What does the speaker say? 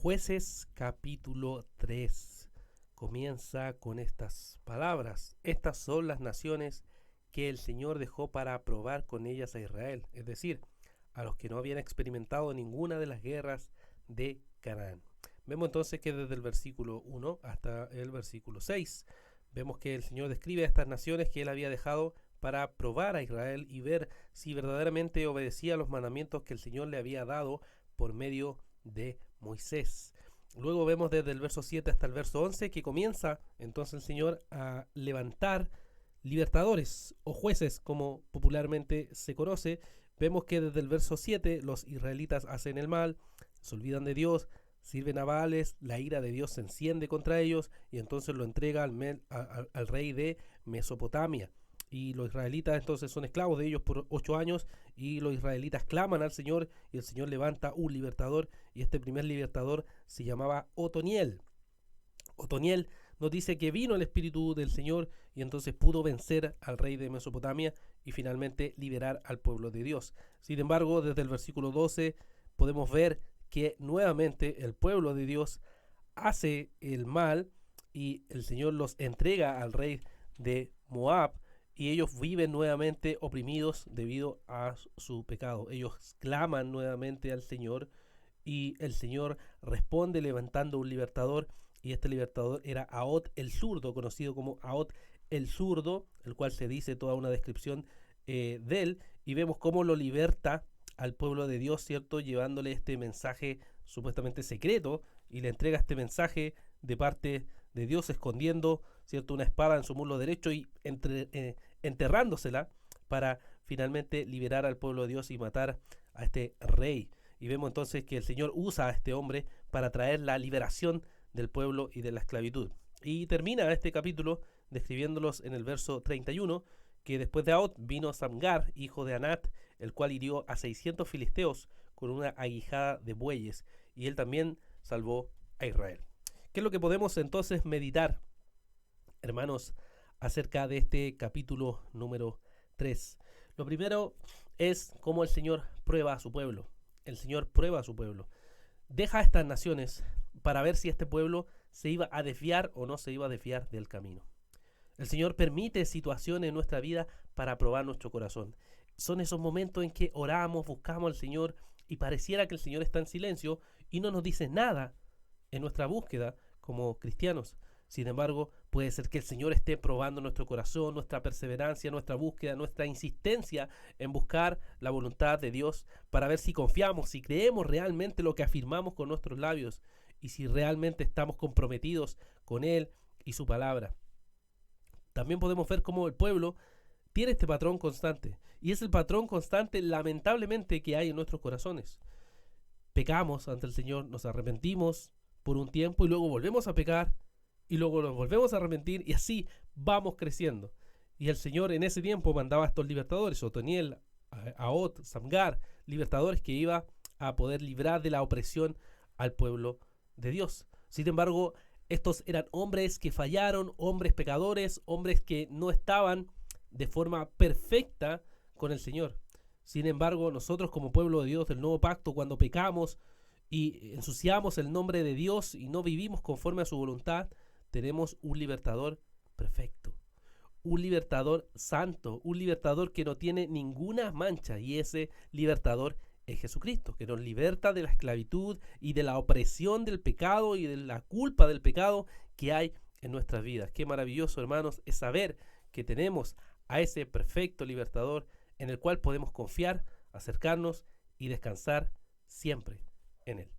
Jueces capítulo 3 comienza con estas palabras. Estas son las naciones que el Señor dejó para probar con ellas a Israel, es decir, a los que no habían experimentado ninguna de las guerras de Canaán. Vemos entonces que desde el versículo 1 hasta el versículo 6, vemos que el Señor describe a estas naciones que Él había dejado para probar a Israel y ver si verdaderamente obedecía los mandamientos que el Señor le había dado por medio de Moisés. Luego vemos desde el verso 7 hasta el verso 11 que comienza entonces el Señor a levantar libertadores o jueces, como popularmente se conoce. Vemos que desde el verso 7 los israelitas hacen el mal, se olvidan de Dios, sirven a Baales, la ira de Dios se enciende contra ellos y entonces lo entrega al rey de Mesopotamia. Y los israelitas entonces son esclavos de ellos por 8 años y los israelitas claman al Señor y el Señor levanta un libertador y este primer libertador se llamaba Otoniel. Otoniel nos dice que vino el Espíritu del Señor y entonces pudo vencer al rey de Mesopotamia y finalmente liberar al pueblo de Dios. Sin embargo, desde el versículo 12 podemos ver que nuevamente el pueblo de Dios hace el mal y el Señor los entrega al rey de Moab y ellos viven nuevamente oprimidos debido a su pecado. Ellos claman nuevamente al Señor y el Señor responde levantando un libertador y este libertador era Ahot el zurdo, conocido como Ahot el zurdo, el cual se dice toda una descripción de él y vemos cómo lo liberta al pueblo de Dios, ¿cierto? Llevándole este mensaje supuestamente secreto y le entrega este mensaje de parte de Dios escondiendo, ¿cierto?, una espada en su muslo derecho y enterrándosela para finalmente liberar al pueblo de Dios y matar a este rey. Y vemos entonces que el Señor usa a este hombre para traer la liberación del pueblo y de la esclavitud. Y termina este capítulo describiéndolos en el verso 31, que después de Ahot vino Samgar, hijo de Anat, el cual hirió a 600 filisteos con una aguijada de bueyes, y él también salvó a Israel. ¿Qué es lo que podemos entonces meditar, hermanos, acerca de este capítulo número 3? Lo primero es cómo el Señor prueba a su pueblo. El Señor prueba a su pueblo. Deja a estas naciones para ver si este pueblo se iba a desviar o no se iba a desviar del camino. El Señor permite situaciones en nuestra vida para probar nuestro corazón. Son esos momentos en que oramos, buscamos al Señor y pareciera que el Señor está en silencio y no nos dice nada en nuestra búsqueda como cristianos. Sin embargo, puede ser que el Señor esté probando nuestro corazón, nuestra perseverancia, nuestra búsqueda, nuestra insistencia en buscar la voluntad de Dios para ver si confiamos, si creemos realmente lo que afirmamos con nuestros labios y si realmente estamos comprometidos con Él y su palabra. También podemos ver cómo el pueblo tiene este patrón constante y es el patrón constante lamentablemente que hay en nuestros corazones. Pecamos ante el Señor, nos arrepentimos por un tiempo y luego volvemos a pecar y luego nos volvemos a arrepentir y así vamos creciendo. Y el Señor en ese tiempo mandaba a estos libertadores, Otoniel, Ahot, Samgar, libertadores que iba a poder librar de la opresión al pueblo de Dios. Sin embargo, estos eran hombres que fallaron, hombres pecadores, hombres que no estaban de forma perfecta con el Señor. Sin embargo, nosotros como pueblo de Dios del nuevo pacto, cuando pecamos y ensuciamos el nombre de Dios y no vivimos conforme a su voluntad, tenemos un libertador perfecto, un libertador santo, un libertador que no tiene ninguna mancha y ese libertador es Jesucristo, que nos liberta de la esclavitud y de la opresión del pecado y de la culpa del pecado que hay en nuestras vidas. Qué maravilloso, hermanos, es saber que tenemos a ese perfecto libertador en el cual podemos confiar, acercarnos y descansar siempre en Él.